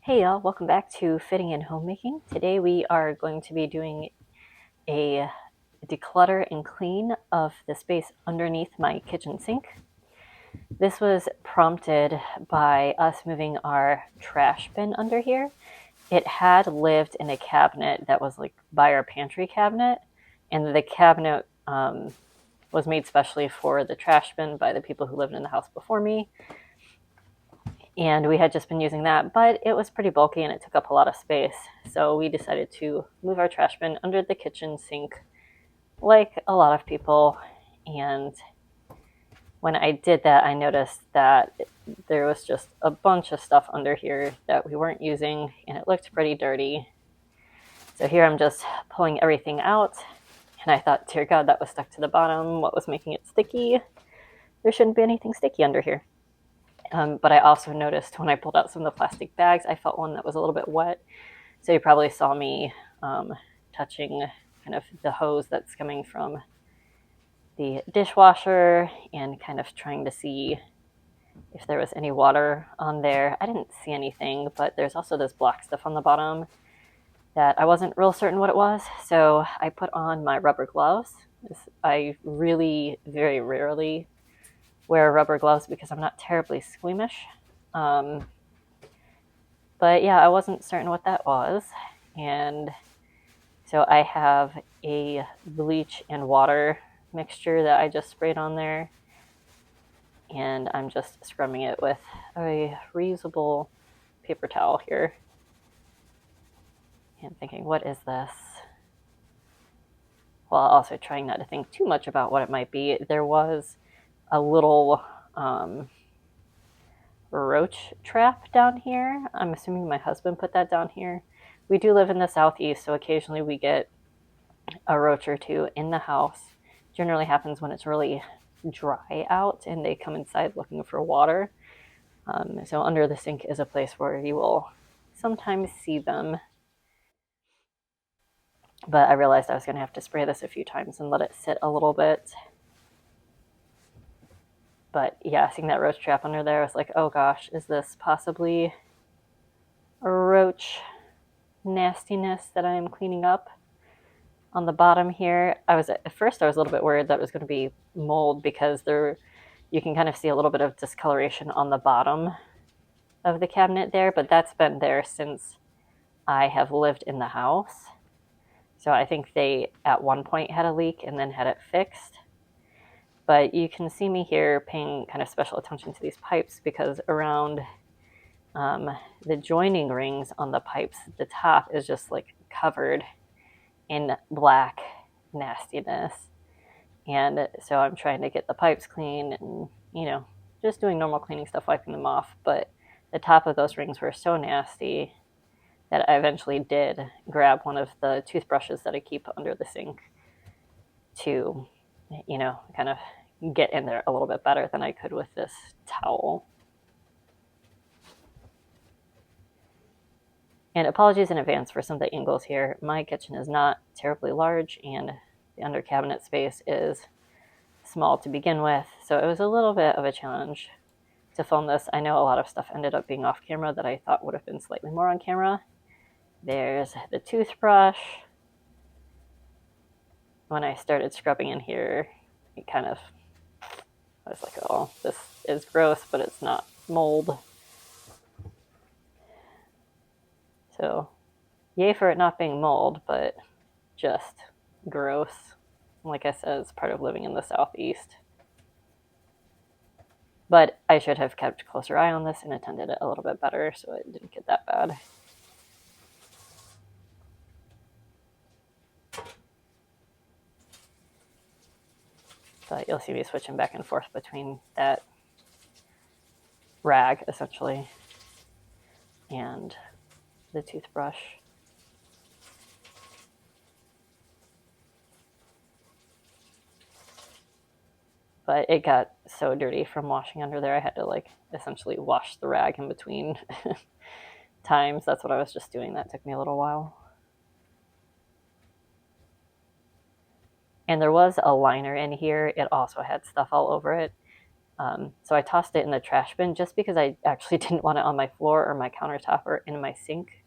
Hey y'all, welcome back to Fitting and Homemaking. Today we are going to be doing a declutter and clean of the space underneath my kitchen sink. This was prompted by us moving our trash bin under here. It had lived in a cabinet that was like by our pantry cabinet, and the cabinet was made specially for the trash bin by the people who lived in the house before me. And we had just been using that, but it was pretty bulky and it took up a lot of space. So we decided to move our trash bin under the kitchen sink, like a lot of people. And when I did that, I noticed that there was just a bunch of stuff under here that we weren't using, and it looked pretty dirty. So here I'm just pulling everything out, and I thought, dear God, that was stuck to the bottom. What was making it sticky? There shouldn't be anything sticky under here. But I also noticed when I pulled out some of the plastic bags, I felt one that was a little bit wet. So you probably saw me touching kind of the hose that's coming from the dishwasher and kind of trying to see if there was any water on there. I didn't see anything, but there's also this black stuff on the bottom that I wasn't real certain what it was. So I put on my rubber gloves. I really, very rarely wear rubber gloves because I'm not terribly squeamish. But yeah, I wasn't certain what that was. And so I have a bleach and water mixture that I just sprayed on there. And I'm just scrubbing it with a reusable paper towel here. And thinking, what is this? While also trying not to think too much about what it might be. There was a little roach trap down here. I'm assuming my husband put that down here. We do live in the southeast, so occasionally we get a roach or two in the house. Generally happens when it's really dry out and they come inside looking for water. So under the sink is a place where you will sometimes see them. But I realized I was going to have to spray this a few times and let it sit a little bit. But yeah, seeing that roach trap under there, I was like, oh gosh, is this possibly a roach nastiness that I'm cleaning up? On the bottom here, at first I was a little bit worried that it was going to be mold because you can kind of see a little bit of discoloration on the bottom of the cabinet there, but that's been there since I have lived in the house. So I think they at one point had a leak and then had it fixed. But you can see me here paying kind of special attention to these pipes because around the joining rings on the pipes, the top is just like covered in black nastiness. And so I'm trying to get the pipes clean and, just doing normal cleaning stuff, wiping them off. But the top of those rings were so nasty that I eventually did grab one of the toothbrushes that I keep under the sink to, kind of get in there a little bit better than I could with this towel. And apologies in advance for some of the angles here. My kitchen is not terribly large and the under cabinet space is small to begin with. So it was a little bit of a challenge to film this. I know a lot of stuff ended up being off camera that I thought would have been slightly more on camera. There's the toothbrush. When I started scrubbing in here, I was like, oh, this is gross, but it's not mold. So, yay for it not being mold, but just gross. Like I said, it's part of living in the southeast. But I should have kept a closer eye on this and attended it a little bit better so it didn't get that bad. But you'll see me switching back and forth between that rag, essentially, and the toothbrush. But it got so dirty from washing under there, I had to essentially wash the rag in between times. That's what I was just doing. That took me a little while. And there was a liner in here. It also had stuff all over it. So I tossed it in the trash bin just because I actually didn't want it on my floor or my countertop or in my sink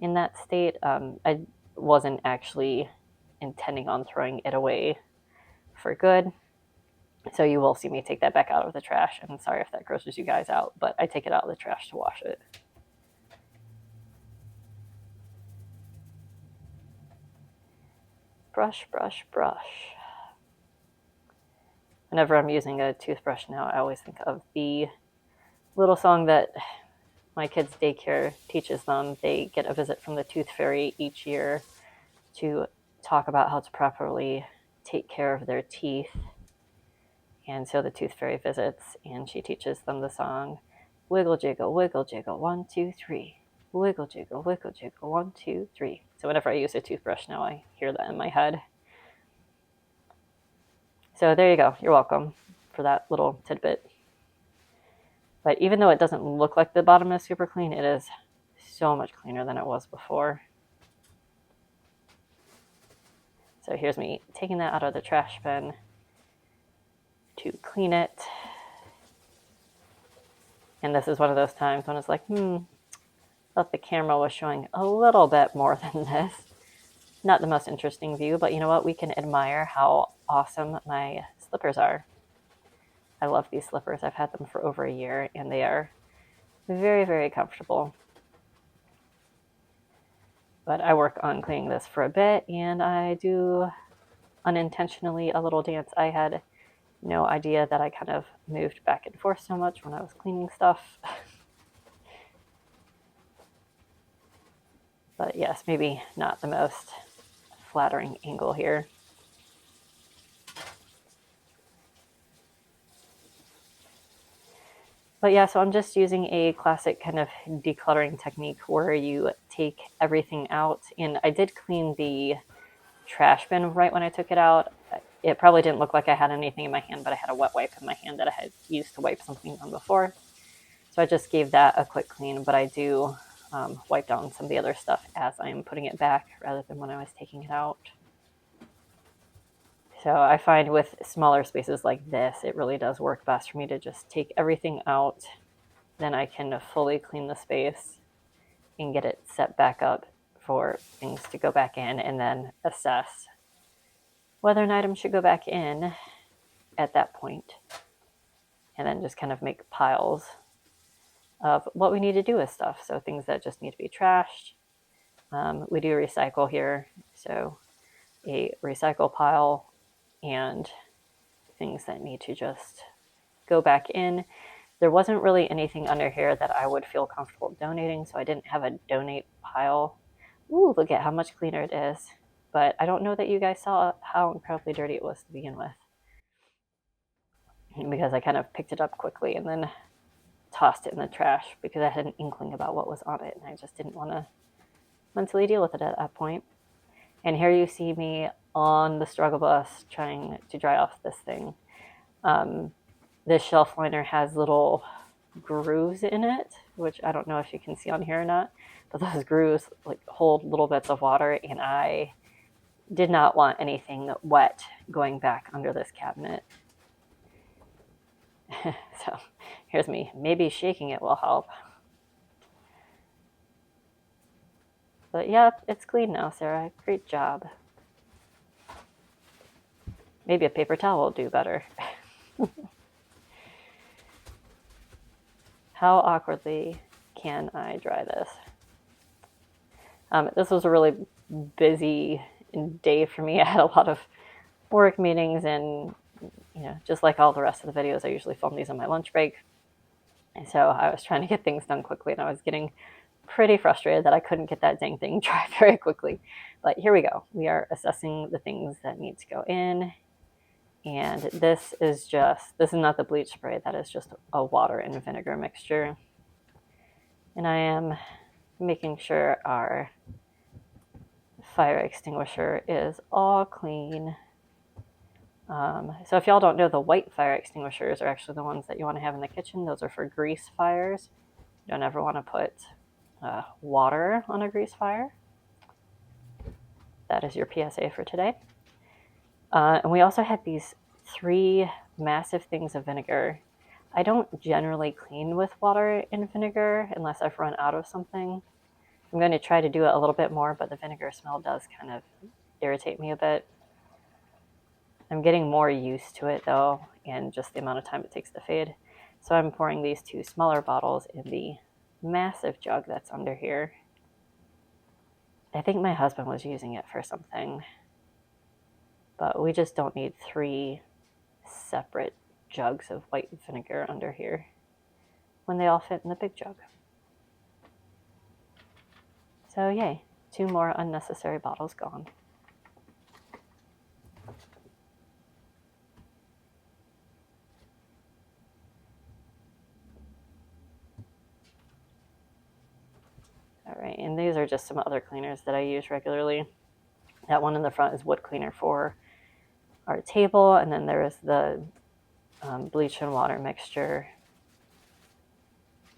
in that state. I wasn't actually intending on throwing it away for good. So you will see me take that back out of the trash. I'm sorry if that grosses you guys out, but I take it out of the trash to wash it. Brush, brush, brush. Whenever I'm using a toothbrush now, I always think of the little song that my kids' daycare teaches them. They get a visit from the tooth fairy each year to talk about how to properly take care of their teeth. And so the tooth fairy visits and she teaches them the song, wiggle jiggle, 1, 2, 3. Wiggle jiggle, 1, 2, 3. So whenever I use a toothbrush now, I hear that in my head. So there you go. You're welcome for that little tidbit. But even though it doesn't look like the bottom is super clean, it is so much cleaner than it was before. So here's me taking that out of the trash bin to clean it. And this is one of those times when it's like, thought the camera was showing a little bit more than this. Not the most interesting view, but you know what? We can admire how awesome my slippers are. I love these slippers. I've had them for over a year, and they are very, very comfortable. But I work on cleaning this for a bit, and I do unintentionally a little dance. I had no idea that I kind of moved back and forth so much when I was cleaning stuff. But yes, maybe not the most flattering angle here. But yeah, so I'm just using a classic kind of decluttering technique where you take everything out. And I did clean the trash bin right when I took it out. It probably didn't look like I had anything in my hand, but I had a wet wipe in my hand that I had used to wipe something on before. So I just gave that a quick clean, but I do wipe down some of the other stuff as I'm putting it back rather than when I was taking it out. So I find with smaller spaces like this, it really does work best for me to just take everything out. Then I can fully clean the space and get it set back up for things to go back in, and then assess whether an item should go back in at that point. And then just kind of make piles of what we need to do with stuff. So things that just need to be trashed. We do recycle here. So a recycle pile and things that need to just go back in. There wasn't really anything under here that I would feel comfortable donating, so I didn't have a donate pile. Ooh, look at how much cleaner it is. But I don't know that you guys saw how incredibly dirty it was to begin with, because I kind of picked it up quickly and then tossed it in the trash because I had an inkling about what was on it, and I just didn't want to mentally deal with it at that point. And here you see me on the struggle bus trying to dry off this thing. This shelf liner has little grooves in it, which I don't know if you can see on here or not, but those grooves like hold little bits of water, and I did not want anything wet going back under this cabinet. So here's me. Maybe shaking it will help. But yeah, it's clean now, Sarah. Great job. Maybe a paper towel will do better. How awkwardly can I dry this? This was a really busy day for me. I had a lot of work meetings, and just like all the rest of the videos, I usually film these on my lunch break. And so I was trying to get things done quickly, and I was getting pretty frustrated that I couldn't get that dang thing dry very quickly. But here we go. We are assessing the things that need to go in. And this is not the bleach spray. That is just a water and vinegar mixture. And I am making sure our fire extinguisher is all clean. So if y'all don't know, the white fire extinguishers are actually the ones that you want to have in the kitchen. Those are for grease fires. You don't ever want to put water on a grease fire. That is your PSA for today. And we also had these 3 massive things of vinegar. I don't generally clean with water and vinegar unless I've run out of something. I'm going to try to do it a little bit more, but the vinegar smell does kind of irritate me a bit. I'm getting more used to it though, and just the amount of time it takes to fade. So I'm pouring these 2 smaller bottles in the massive jug that's under here. I think my husband was using it for something, but we just don't need 3 separate jugs of white vinegar under here when they all fit in the big jug. So yay, 2 more unnecessary bottles gone. All right, and these are just some other cleaners that I use regularly. That one in the front is wood cleaner for our table, and then there is the bleach and water mixture,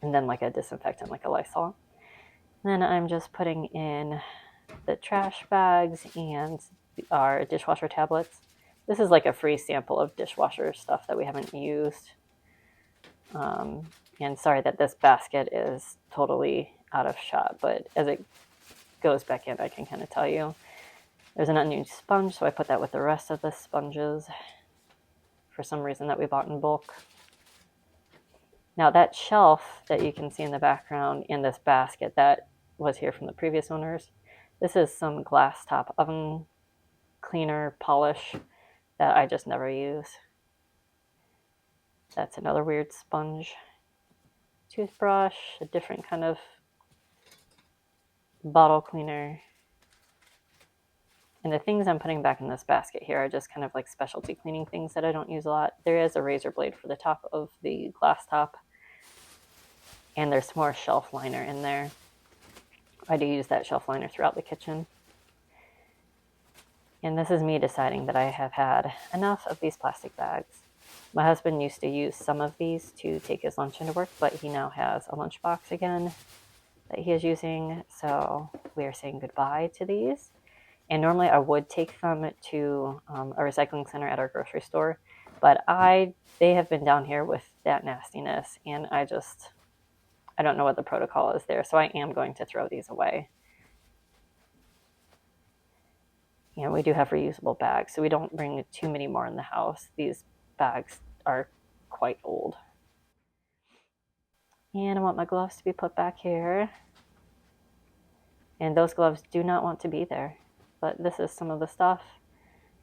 and then like a disinfectant, like a Lysol. Then I'm just putting in the trash bags and our dishwasher tablets. This is like a free sample of dishwasher stuff that we haven't used. And sorry that this basket is totally out of shot, but as it goes back in, I can kind of tell you. There's an unused sponge, so I put that with the rest of the sponges for some reason that we bought in bulk. Now that shelf that you can see in the background in this basket that was here from the previous owners, this is some glass top oven cleaner polish that I just never use. That's another weird sponge. Toothbrush, a different kind of bottle cleaner. And the things I'm putting back in this basket here are just kind of like specialty cleaning things that I don't use a lot. There is a razor blade for the top of the glass top. And there's more shelf liner in there. I do use that shelf liner throughout the kitchen. And this is me deciding that I have had enough of these plastic bags. My husband used to use some of these to take his lunch into work, but he now has a lunchbox again that he is using. So we are saying goodbye to these. And normally I would take them to a recycling center at our grocery store, but they have been down here with that nastiness, and I don't know what the protocol is there, so I am going to throw these away. And we do have reusable bags, so we don't bring too many more in the house. These bags are quite old. And I want my gloves to be put back here. And those gloves do not want to be there. But this is some of the stuff.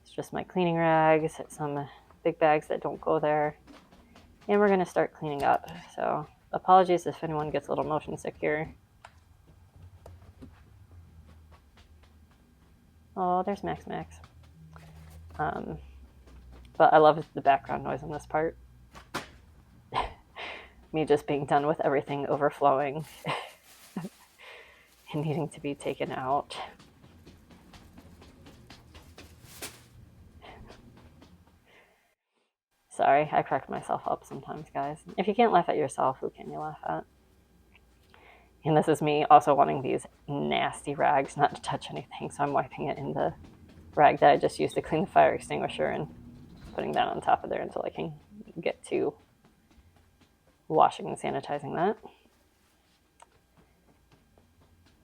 It's just my cleaning rags, some big bags that don't go there. And we're going to start cleaning up. So apologies if anyone gets a little motion sick here. Oh, there's Max. But I love the background noise on this part. Me just being done with everything overflowing and needing to be taken out. Sorry, I crack myself up sometimes, guys. If you can't laugh at yourself, who can you laugh at? And this is me also wanting these nasty rags not to touch anything, so I'm wiping it in the rag that I just used to clean the fire extinguisher and putting that on top of there until I can get to washing and sanitizing that.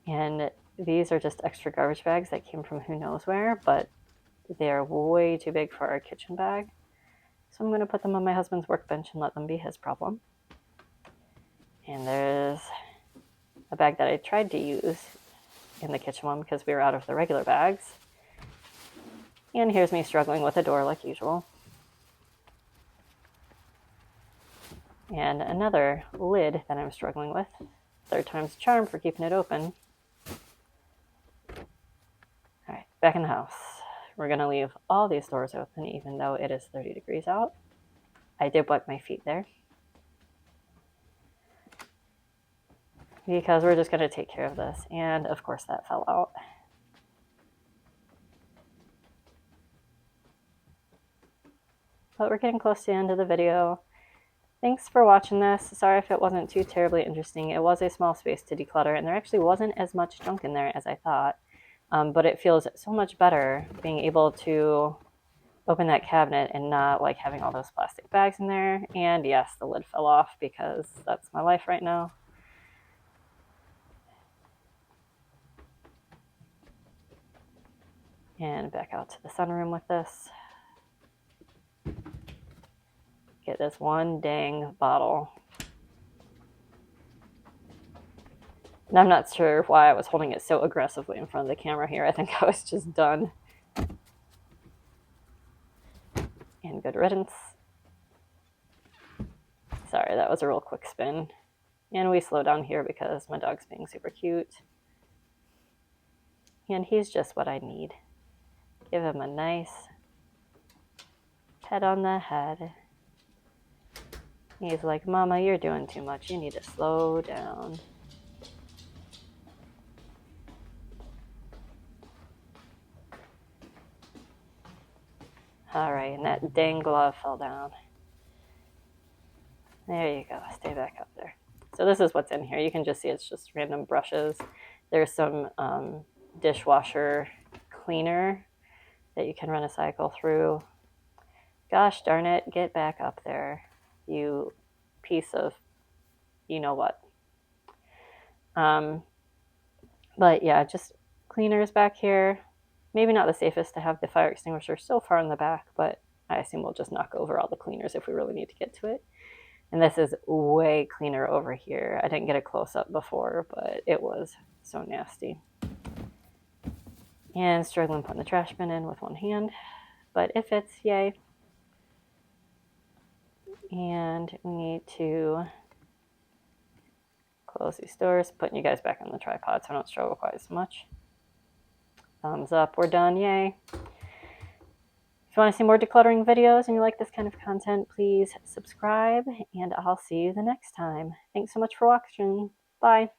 And these are just extra garbage bags that came from who knows where, but they're way too big for our kitchen bag. So I'm going to put them on my husband's workbench and let them be his problem. And there's a bag that I tried to use in the kitchen one because we were out of the regular bags. And here's me struggling with a door like usual. And another lid that I'm struggling with. 3rd time's a charm for keeping it open. All right, back in the house. We're going to leave all these doors open even though it is 30 degrees out. I did wipe my feet there. Because we're just going to take care of this. And of course that fell out. But we're getting close to the end of the video. Thanks for watching this. Sorry if it wasn't too terribly interesting. It was a small space to declutter, and there actually wasn't as much junk in there as I thought. But it feels so much better being able to open that cabinet and not like having all those plastic bags in there. And yes, the lid fell off because that's my life right now. And back out to the sunroom with this. Get this one dang bottle. And I'm not sure why I was holding it so aggressively in front of the camera here. I think I was just done. And good riddance. Sorry, that was a real quick spin. And we slow down here because my dog's being super cute. And he's just what I need. Give him a nice pet on the head. He's like, Mama, you're doing too much. You need to slow down. All right, and that dang glove fell down. There you go. Stay back up there. So this is what's in here. You can just see it's just random brushes. There's some dishwasher cleaner that you can run a cycle through. Gosh darn it, get back up there, you piece of you know what. But yeah, just cleaners back here. Maybe not the safest to have the fire extinguisher so far in the back, but I assume we'll just knock over all the cleaners if we really need to get to it. And this is way cleaner over here. I didn't get a close-up before, but it was so nasty. And struggling putting the trash bin in with one hand, but it fits, yay. And we need to close these doors, putting you guys back on the tripod so I don't struggle quite as much. Thumbs up, we're done, yay. If you want to see more decluttering videos and you like this kind of content, please subscribe, and I'll see you the next time. Thanks so much for watching. Bye.